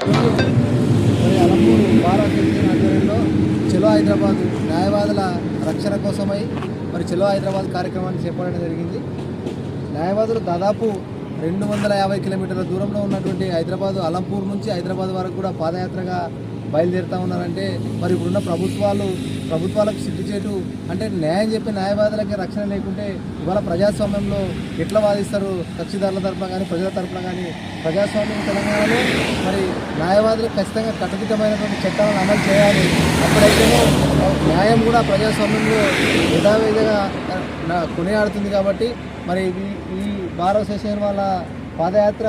మరి Alampur bar association ఆధ్వర్యంలో చలో హైదరాబాద్ న్యాయవాదుల రక్షణ కోసమై మరి చలో హైదరాబాద్ కార్యక్రమాన్ని చేపట్టడం జరిగింది. న్యాయవాదులు దాదాపు 250 కిలోమీటర్ల దూరంలో ఉన్నటువంటి హైదరాబాద్ అలంపూర్ నుంచి హైదరాబాద్ వరకు కూడా పాదయాత్రగా బయలుదేరుతూ ఉన్నారంటే మరి ఇప్పుడున్న ప్రభుత్వాలకు సిగ్గుచేటు. అంటే న్యాయం చెప్పే న్యాయవాదులకి రక్షణ లేకుంటే ఇవాళ ప్రజాస్వామ్యంలో ఎట్లా వాదిస్తారు? కక్షిదారుల తరపున కానీ ప్రజల తరపున కానీ ప్రజాస్వామ్యం తెలంగాణలో మరి న్యాయవాదులకు ఖచ్చితంగా కట్టుదిట్టమైనటువంటి చట్టాలను అమలు చేయాలి. అప్పుడైతేనే న్యాయం కూడా ప్రజాస్వామ్యంలో యథావిధిగా కొనియాడుతుంది. కాబట్టి మరి ఈ బార్ అసోసియేషన్ వాళ్ళ పాదయాత్ర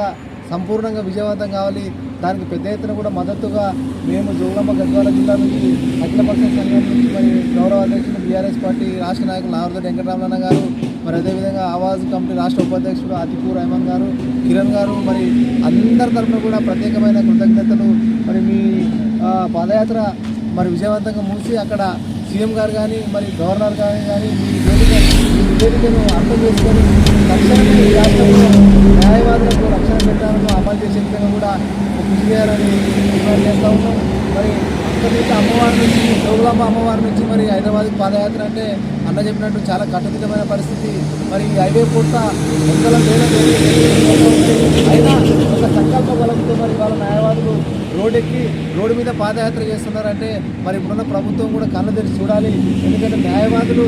సంపూర్ణంగా విజయవంతం కావాలి. దానికి పెద్ద ఎత్తున కూడా మద్దతుగా మేము జోగులాంబ గద్వాల జిల్లా నుంచి అఖిలపక్ష సంఘం నుంచి మరి గౌరవ అధ్యక్షులు బీఆర్ఎస్ పార్టీ రాష్ట్ర నాయకులు నావరదొడ్డి వెంకటరమణ గారు, మరి అదేవిధంగా ఆవాజ్ కమిటీ రాష్ట్ర ఉపాధ్యక్షుడు అతిపూర్ రెహమాన్ గారు, కిరణ్ గారు, మరి అందరి తరఫున కూడా ప్రత్యేకమైన కృతజ్ఞతలు. మరి మీ పాదయాత్ర మరి విజయవంతంగా మూసి అక్కడ సీఎం గారు కానీ మరి గవర్నర్ గారు కానీ మీ వేదికను అర్థం చేసుకొని తక్షణమే ఈ రాష్ట్రంలో న్యాయవాదులకు రక్షణ చట్టాలను అమలు చేసే విధంగా కూడా కృషి చేయాలని డిమాండ్ చేస్తూ ఉన్నాం. మరి అక్కడి నుంచి అమ్మవారి నుంచి జోగులాంబ అమ్మవారి నుంచి మరి హైదరాబాద్కి పాదయాత్ర అంటే అన్న చెప్పినట్టు చాలా కట్టుదిట్టమైన పరిస్థితి. మరి ఈ హైవే పూర్త వందల వేల అయినా ఒక సంకల్ప బలంతో మరి వాళ్ళ న్యాయవాదులు రోడ్డు మీద పాదయాత్ర చేస్తున్నారంటే మరి ఇప్పుడున్న ప్రభుత్వం కూడా కళ్ళు తెరిచి చూడాలి. ఎందుకంటే న్యాయవాదులు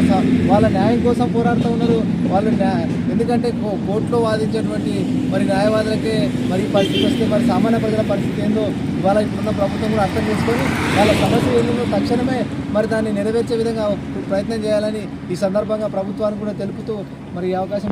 వాళ్ళ న్యాయం కోసం పోరాడుతూ ఉన్నారు. వాళ్ళు ఎందుకంటే కోర్టులో వాదించేటువంటి మరి న్యాయవాదులకే మరి పరిస్థితి వస్తే మరి సామాన్య ప్రజల పరిస్థితి ఏందో ఇవాళ ఇప్పుడున్న ప్రభుత్వం కూడా అర్థం చేసుకొని వాళ్ళ సమస్య ఏందో తక్షణమే మరి దాన్ని నెరవేర్చే విధంగా ప్రయత్నం చేయాలని ఈ సందర్భంగా ప్రభుత్వానికి కూడా తెలుపుతూ మరి ఈ అవకాశం